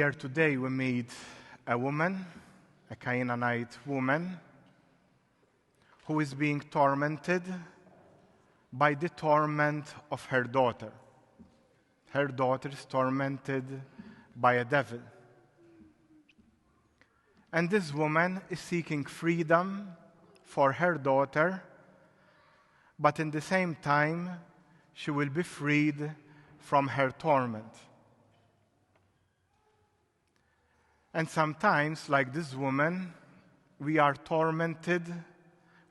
here today we meet a woman, a Canaanite woman, who is being tormented by the torment of her daughter. Her daughter is tormented by a devil. And this woman is seeking freedom for her daughter, but in the same time, she will be freed from her torment. And sometimes, like this woman, we are tormented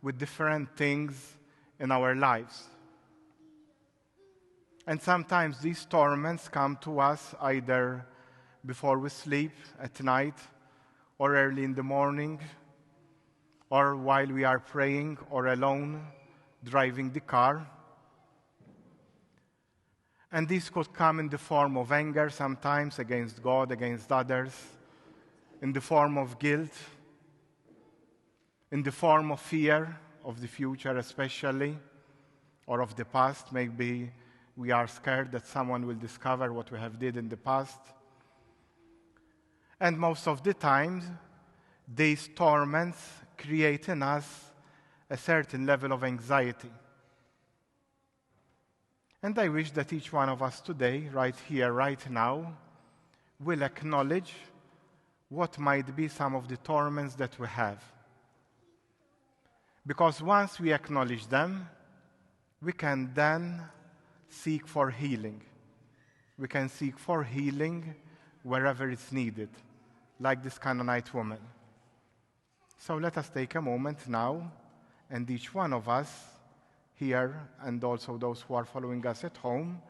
with different things in our lives. And sometimes these torments come to us either before we sleep at night, or early in the morning, or while we are praying, or alone driving the car. And these could come in the form of anger, sometimes against God, against others, in the form of guilt, in the form of fear of the future especially, or of the past. Maybe we are scared that someone will discover what we have did in the past. And most of the time, these torments create in us a certain level of anxiety. And I wish that each one of us today, right here, right now, will acknowledge what might be some of the torments that we have. Because once we acknowledge them, we can then seek for healing. We can seek for healing wherever it's needed, like this Canaanite woman. So let us take a moment now, and each one of us here, and also those who are following us at home,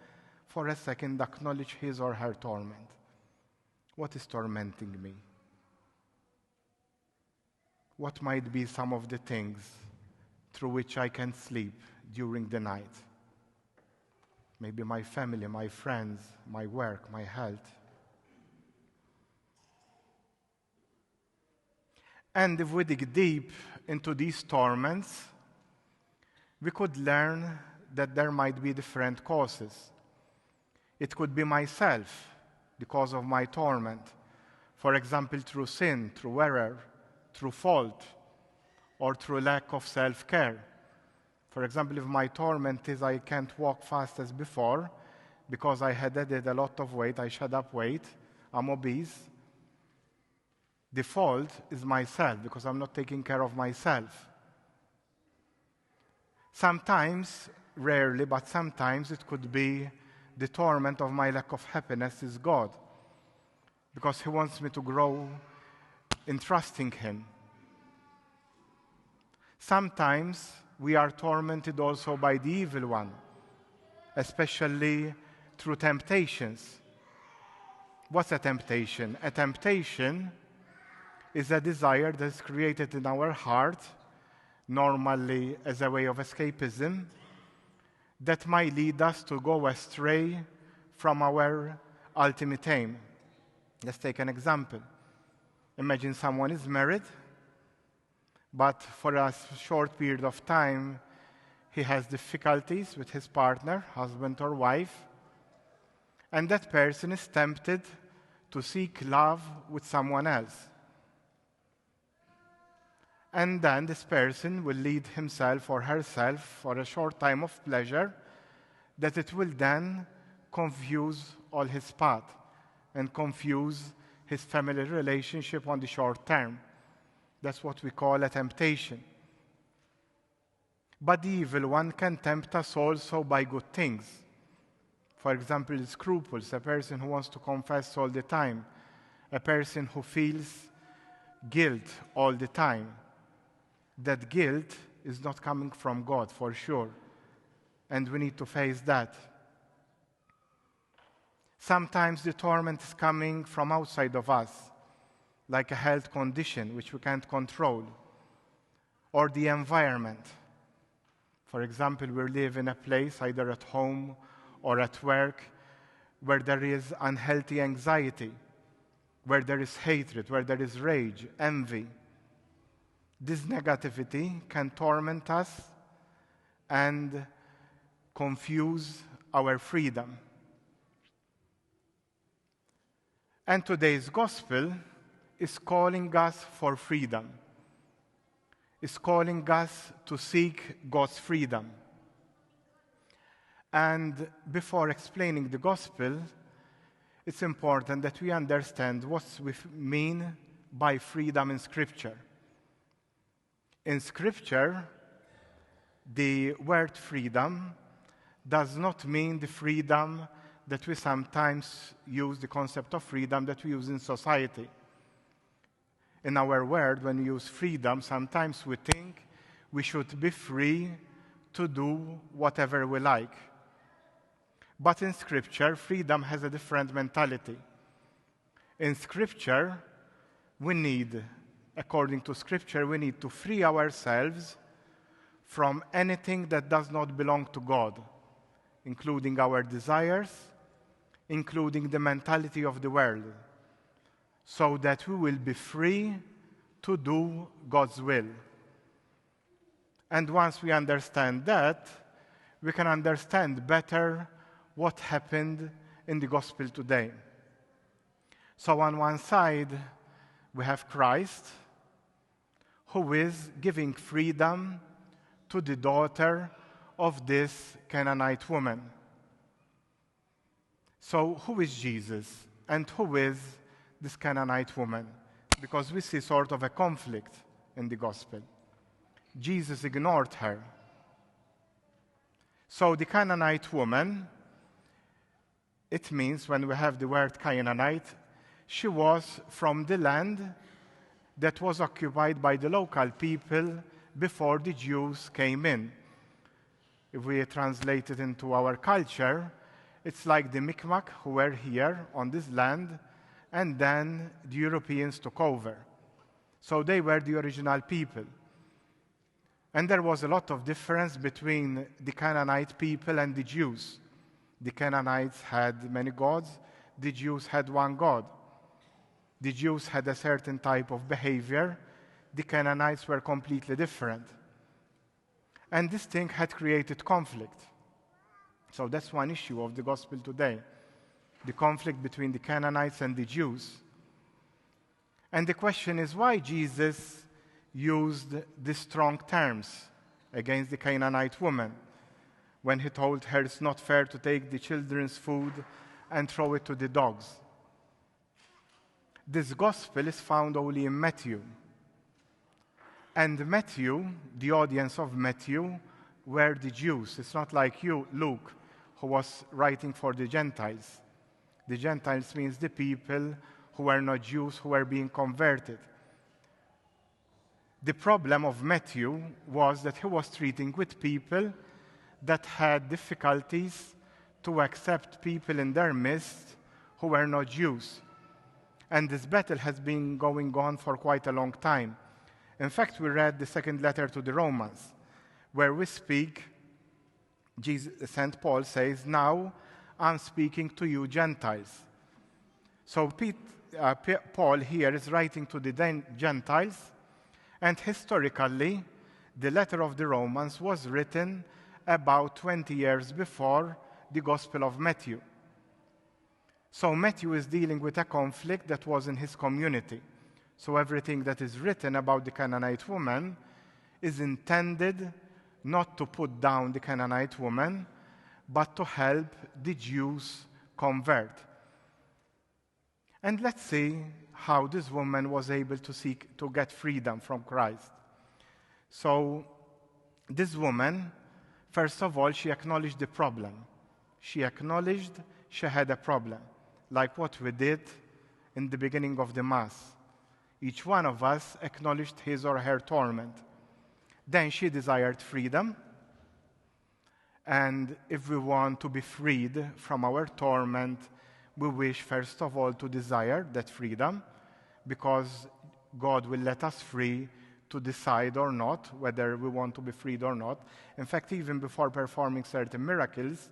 for a second acknowledge his or her torment. What is tormenting me? What might be some of the things through which I can sleep during the night? Maybe my family, my friends, my work, my health. And if we dig deep into these torments, we could learn that there might be different causes. It could be myself, the cause of my torment. For example, through sin, through error, through fault, or through lack of self-care. For example, if my torment is I can't walk fast as before because I had added a lot of weight, I shed up weight, I'm obese, the fault is myself because I'm not taking care of myself. Sometimes, rarely, but sometimes it could be the torment of my lack of happiness is God, because He wants me to grow in trusting Him. Sometimes we are tormented also by the evil one, especially through temptations. What's a temptation? A temptation is a desire that is created in our heart, normally as a way of escapism, that might lead us to go astray from our ultimate aim. Let's take an example. Imagine someone is married, but for a short period of time, he has difficulties with his partner, husband or wife, and that person is tempted to seek love with someone else. And then this person will lead himself or herself for a short time of pleasure that it will then confuse all his path and confuse his family relationship on the short term. That's what we call a temptation. But the evil one can tempt us also by good things. For example, scruples, a person who wants to confess all the time, a person who feels guilt all the time. That guilt is not coming from God, for sure, and we need to face that. Sometimes the torment is coming from outside of us, like a health condition which we can't control, or the environment. For example, we live in a place, either at home or at work, where there is unhealthy anxiety, where there is hatred, where there is rage, envy. This negativity can torment us and confuse our freedom. And today's gospel is calling us for freedom. It's calling us to seek God's freedom. And before explaining the gospel, it's important that we understand what we mean by freedom in Scripture. In Scripture, the word freedom does not mean the freedom that we sometimes use, the concept of freedom that we use in society. In our world, when we use freedom, sometimes we think we should be free to do whatever we like. But in Scripture, freedom has a different mentality. In Scripture, according to Scripture, we need to free ourselves from anything that does not belong to God, including our desires, including the mentality of the world, so that we will be free to do God's will. And once we understand that, we can understand better what happened in the gospel today. So on one side, we have Christ, who is giving freedom to the daughter of this Canaanite woman. So who is Jesus and who is this Canaanite woman? Because we see sort of a conflict in the gospel. Jesus ignored her. So the Canaanite woman, it means when we have the word Canaanite, she was from the land that was occupied by the local people before the Jews came in. If we translate it into our culture, it's like the Mi'kmaq who were here on this land, and then the Europeans took over. So they were the original people. And there was a lot of difference between the Canaanite people and the Jews. The Canaanites had many gods, the Jews had one God. The Jews had a certain type of behavior, the Canaanites were completely different. And this thing had created conflict. So that's one issue of the gospel today, the conflict between the Canaanites and the Jews. And the question is why Jesus used these strong terms against the Canaanite woman when he told her it's not fair to take the children's food and throw it to the dogs. This gospel is found only in Matthew. And Matthew, the audience of Matthew, were the Jews. It's not like you, Luke, who was writing for the Gentiles. The Gentiles means the people who were not Jews, who were being converted. The problem of Matthew was that he was treating with people that had difficulties to accept people in their midst who were not Jews. And this battle has been going on for quite a long time. In fact, we read the second letter to the Romans, where we speak, St. Paul says, now I'm speaking to you Gentiles. So Paul here is writing to the Gentiles, and historically, the letter of the Romans was written about 20 years before the Gospel of Matthew. So Matthew is dealing with a conflict that was in his community. So everything that is written about the Canaanite woman is intended not to put down the Canaanite woman, but to help the Jews convert. And let's see how this woman was able to get freedom from Christ. So this woman, first of all, she acknowledged the problem. She acknowledged she had a problem, like what we did in the beginning of the Mass. Each one of us acknowledged his or her torment. Then she desired freedom. And if we want to be freed from our torment, we wish, first of all, to desire that freedom, because God will let us free to decide or not whether we want to be freed or not. In fact, even before performing certain miracles,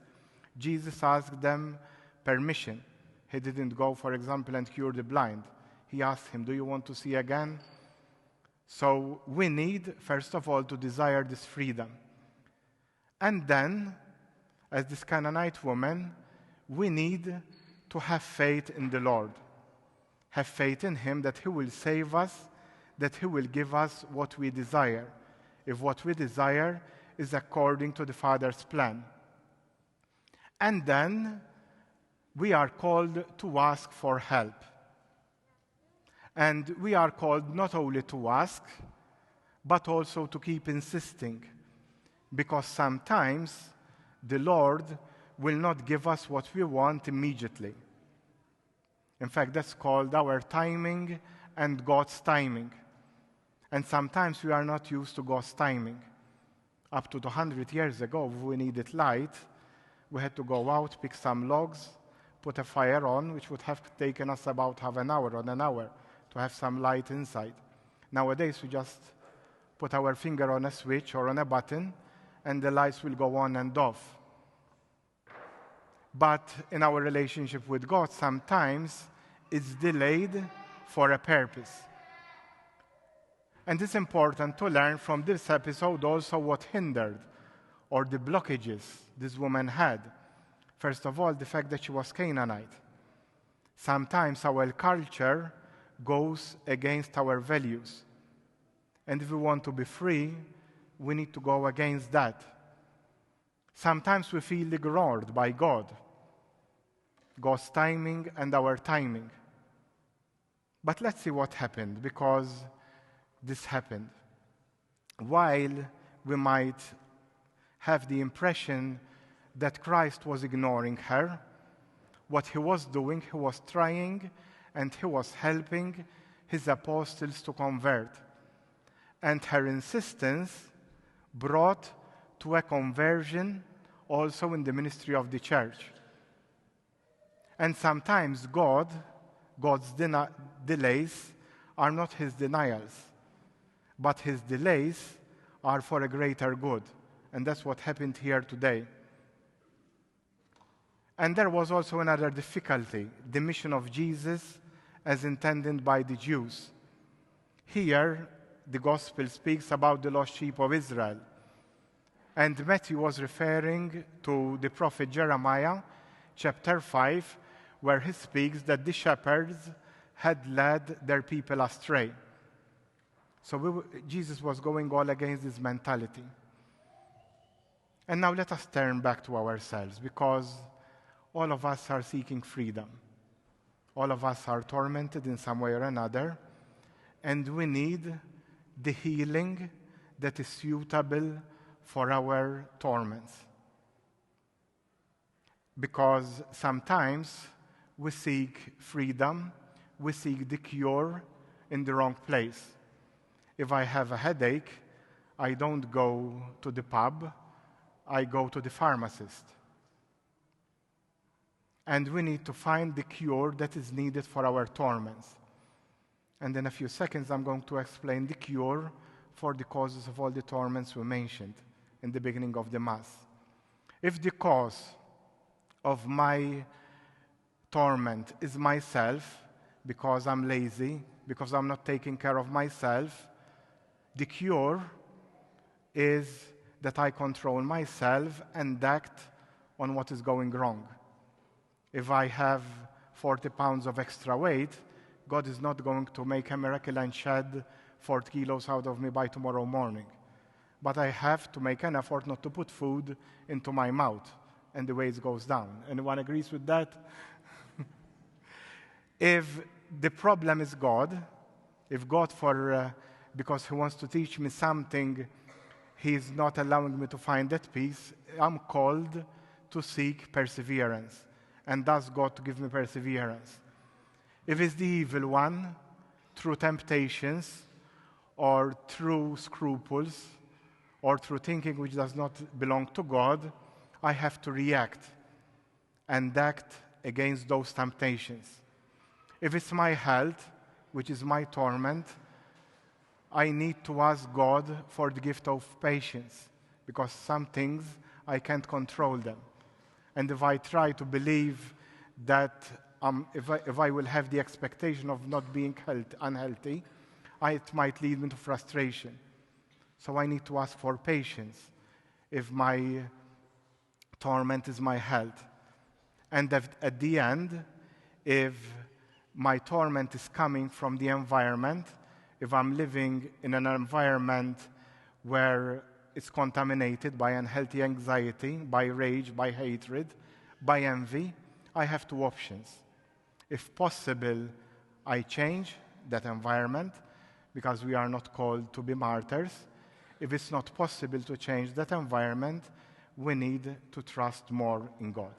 Jesus asked them permission. He didn't go, for example, and cure the blind. He asked him, do you want to see again? So we need, first of all, to desire this freedom. And then, as this Canaanite woman, we need to have faith in the Lord. have faith in him that he will save us, that he will give us what we desire, if what we desire is according to the Father's plan. And then we are called to ask for help. And we are called not only to ask, but also to keep insisting, because sometimes the Lord will not give us what we want immediately. In fact, that's called our timing and God's timing. And sometimes we are not used to God's timing. Up to 200 years ago, if we needed light, we had to go out, pick some logs, put a fire on, which would have taken us about half an hour or an hour to have some light inside. Nowadays, we just put our finger on a switch or on a button, and the lights will go on and off. But in our relationship with God, sometimes it's delayed for a purpose. And it's important to learn from this episode also what hindered or the blockages this woman had. First of all, the fact that she was Canaanite. Sometimes our culture goes against our values. And if we want to be free, we need to go against that. Sometimes we feel ignored by God, God's timing and our timing. But let's see what happened, because this happened. While we might have the impression that Christ was ignoring her, what he was doing, he was trying and he was helping his apostles to convert. And her insistence brought to a conversion also in the ministry of the church. And sometimes God's delays are not his denials, but his delays are for a greater good. And that's what happened here today. And there was also another difficulty, the mission of Jesus as intended by the Jews. Here, the gospel speaks about the lost sheep of Israel. And Matthew was referring to the prophet Jeremiah, chapter 5, where he speaks that the shepherds had led their people astray. So Jesus was going all against this mentality. And now let us turn back to ourselves, because all of us are seeking freedom. All of us are tormented in some way or another, and we need the healing that is suitable for our torments. Because sometimes we seek freedom, we seek the cure in the wrong place. If I have a headache, I don't go to the pub, I go to the pharmacist. And we need to find the cure that is needed for our torments. And in a few seconds, I'm going to explain the cure for the causes of all the torments we mentioned in the beginning of the Mass. If the cause of my torment is myself, because I'm lazy, because I'm not taking care of myself, the cure is that I control myself and act on what is going wrong. If I have 40 pounds of extra weight, God is not going to make a miracle and shed 40 kilos out of me by tomorrow morning. But I have to make an effort not to put food into my mouth, and the weight goes down. Anyone agrees with that? If the problem is God, if God, because he wants to teach me something, he is not allowing me to find that peace, I'm called to seek perseverance, and ask God to give me perseverance. If it's the evil one, through temptations, or through scruples, or through thinking which does not belong to God, I have to react and act against those temptations. If it's my health, which is my torment, I need to ask God for the gift of patience, because some things I can't control them. And if I try to believe that if I will have the expectation of not being unhealthy, it might lead me to frustration. So I need to ask for patience if my torment is my health. And at the end, if my torment is coming from the environment, if I'm living in an environment where it's contaminated by unhealthy anxiety, by rage, by hatred, by envy, I have two options. If possible, I change that environment, because we are not called to be martyrs. If it's not possible to change that environment, we need to trust more in God.